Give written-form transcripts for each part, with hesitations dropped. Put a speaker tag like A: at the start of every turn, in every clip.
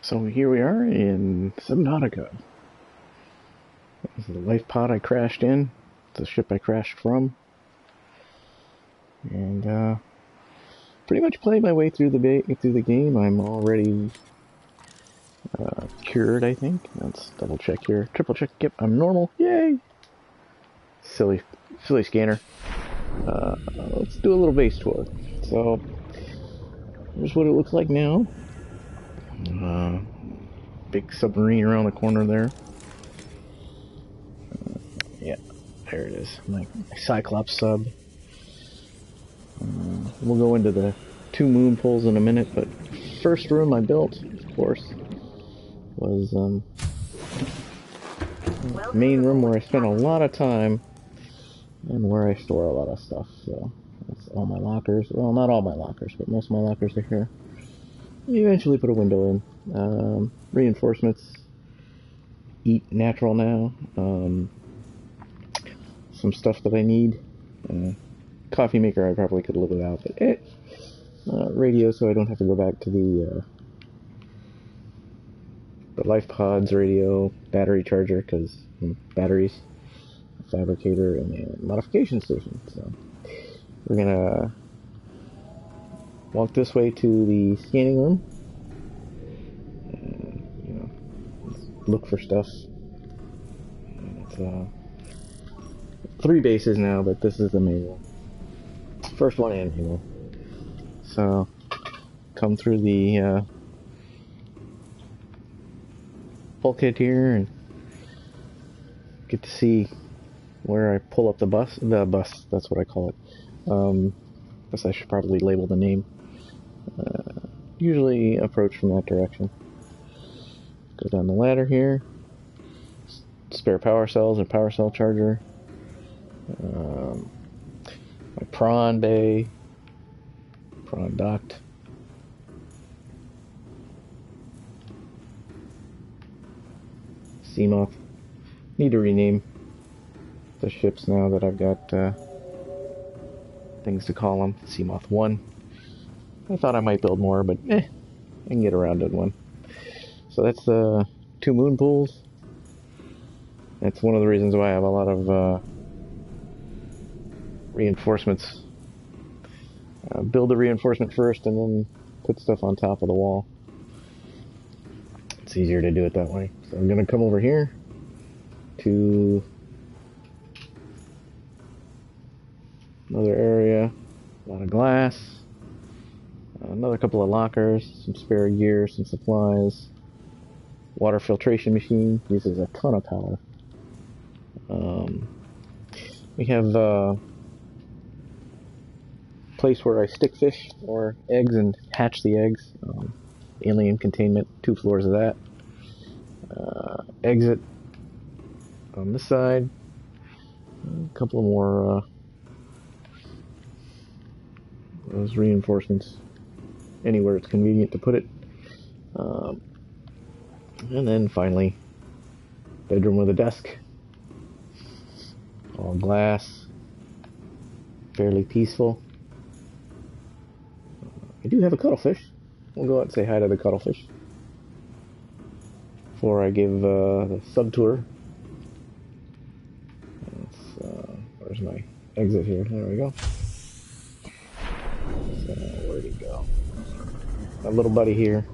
A: So here we are in Subnautica. This is the life pod I crashed in. It's the ship I crashed from. And pretty much played my way through the game. I'm already cured, I think. Let's double check here. Triple check. Yep, I'm normal. Yay! Silly scanner. Let's do a little base tour. So here's what it looks like now. Big submarine around the corner there. Yeah, there it is. My Cyclops sub. We'll go into the 2 moon pools in a minute, but first room I built, of course, was main room where I spent a lot of time and where I store a lot of stuff. So that's all my lockers. Well, not all my lockers, but most of my lockers are here. Eventually put a window in. Reinforcements. Eat natural now. Some stuff that I need. Coffee maker I probably could live without, but radio so I don't have to go back to the life pods, radio, battery charger, because batteries, fabricator, and a modification station. So we're gonna walk this way to the scanning room. Look for stuff. It's 3 bases now, but this is the main one. First one in here. So come through the bulkhead here and get to see where I pull up the bus. The bus, that's what I call it. Guess I should probably label the name. Usually approach from that direction. Go down the ladder here. Spare power cells and power cell charger. My prawn bay. Prawn duct. Seamoth. Need to rename the ships now that I've got things to call them. Seamoth 1. I thought I might build more, but I can get around to one. So that's the 2 moon pools. That's one of the reasons why I have a lot of reinforcements. Build the reinforcement first and then put stuff on top of the wall. It's easier to do it that way. So I'm going to come over here to another area. A lot of glass. Another couple of lockers. Some spare gear, some supplies. Water filtration machine uses a ton of power. We have a place where I stick fish or eggs and hatch the eggs. Alien containment, 2 floors of that. Exit on this side. A couple of more those reinforcements anywhere it's convenient to put it. And then finally, bedroom with a desk. All glass. Fairly peaceful. I do have a cuttlefish. We'll go out and say hi to the cuttlefish before I give the sub tour. Where's my exit here? There we go. So, where'd he go? My little buddy here.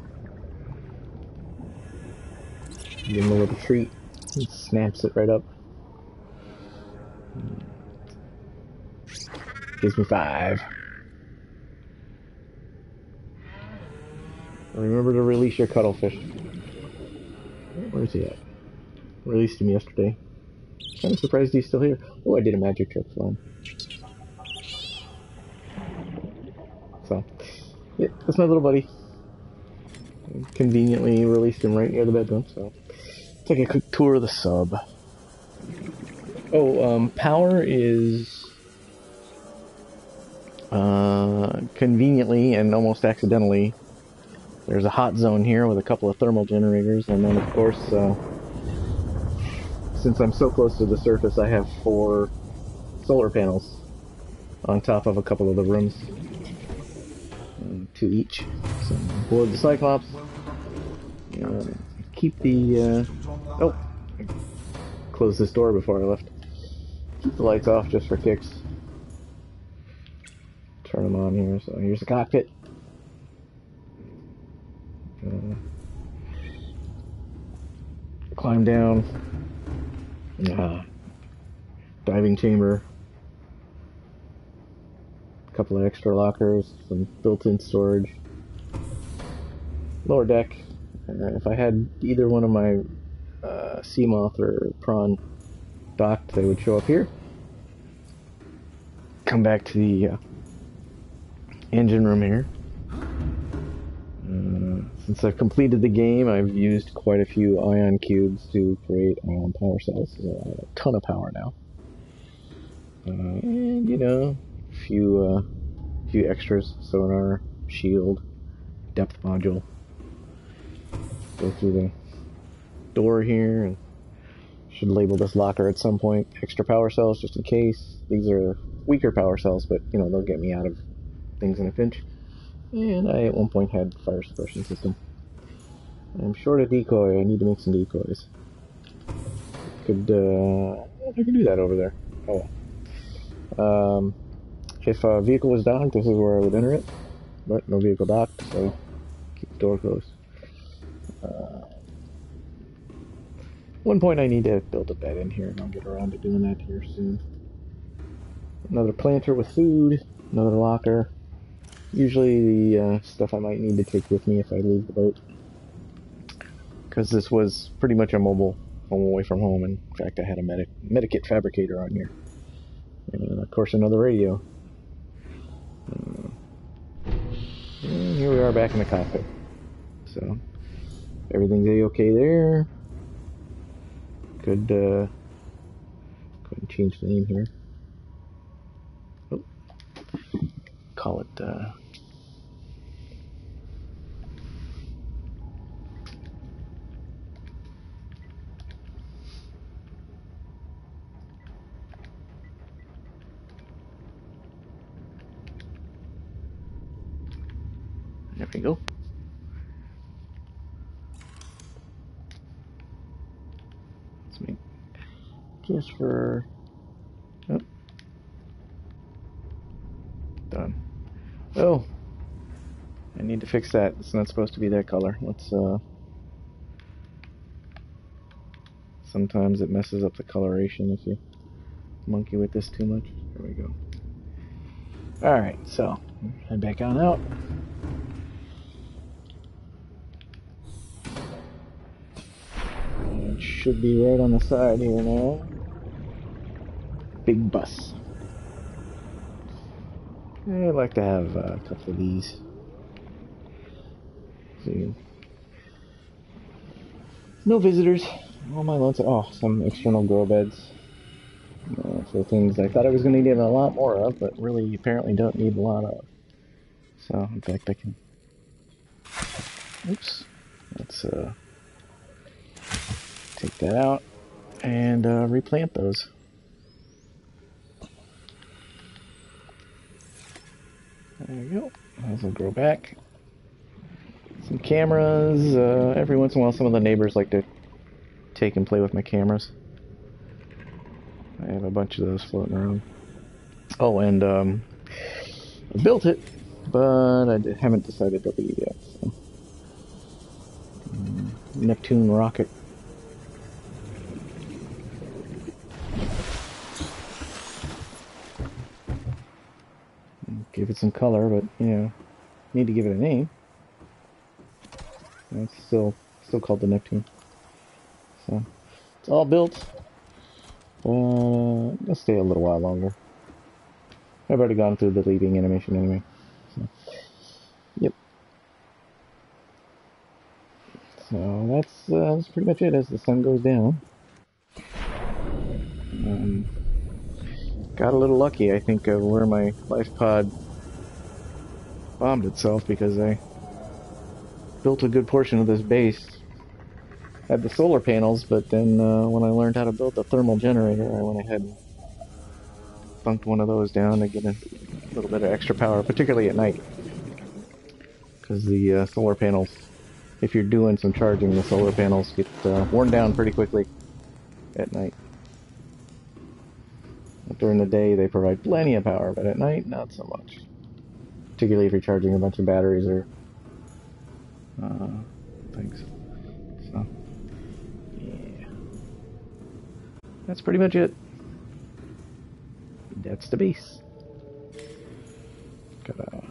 A: Give him a little treat. He snaps it right up. Gives me 5. Remember to release your cuttlefish. Where's he at? Released him yesterday. Kind of surprised he's still here. Oh, I did a magic trick for him. So, yeah, that's my little buddy. Conveniently released him right near the bedroom, so take a quick tour of the sub. Oh, power is conveniently and almost accidentally. There's a hot zone here with a couple of thermal generators, and then of course, since I'm so close to the surface, I have 4 solar panels on top of a couple of the rooms. 2 each. So board the Cyclops. Keep the, oh, I closed this door before I left. Keep the lights off just for kicks. Turn them on here, so here's the cockpit. Climb down. Diving chamber. A couple of extra lockers, some built-in storage. Lower deck. If I had either one of my sea moth or prawn docked, they would show up here. Come back to the engine room here. Since I've completed the game, I've used quite a few ion cubes to create ion power cells. So I have a ton of power now. And, you know, a few extras. Sonar, shield, depth module. Go through the door here, and should label this locker at some point. Extra power cells, just in case. These are weaker power cells, but, you know, they'll get me out of things in a pinch. And I, at one point, had fire suppression system. I'm short a decoy. I need to make some decoys. I could do that over there. Oh well. If a vehicle was docked, this is where I would enter it. But no vehicle docked, so keep the door closed. One point I need to build a bed in here, and I'll get around to doing that here soon. Another planter with food, another locker. Usually the stuff I might need to take with me if I leave the boat. Because this was pretty much a mobile home away from home. In fact, I had a medikit fabricator on here. And of course another radio. And here we are back in the cockpit. So, everything's a-okay there. Could go ahead and change the name here. Oh. Call it, there we go. Let's make just for, oh, done. Oh, I need to fix that. It's not supposed to be that color. Let's, sometimes it messes up the coloration if you monkey with this too much. There we go. Alright, so, head back on out. It should be right on the side here now. Big bus. I'd like to have a couple of these. See. No visitors. All my loans. Oh, some external grow beds. For things I thought I was going to need a lot more of, but really apparently don't need a lot of. So, in fact, I can. Oops. Let's take that out and replant those. There we go. Those will grow back. Some cameras. Every once in a while, some of the neighbors like to take and play with my cameras. I have a bunch of those floating around. Oh, and I built it, but I haven't decided to leave yet. So. Neptune rocket. Give it some color, but you know, need to give it a name. And it's still called the Neptune. So it's all built. I'll stay a little while longer. I've already gone through the leaving animation anyway. So, yep. So that's pretty much it as the sun goes down. Got a little lucky, I think, of where my life pod bombed itself, because I built a good portion of this base. Had the solar panels, but then when I learned how to build the thermal generator, I went ahead and bunked one of those down to get a little bit of extra power, particularly at night, because the solar panels if you're doing some charging, the solar panels get worn down pretty quickly at night. During the day, they provide plenty of power, but at night, not so much. Particularly if you're charging a bunch of batteries or things. So, yeah. That's pretty much it. That's the base. Gotta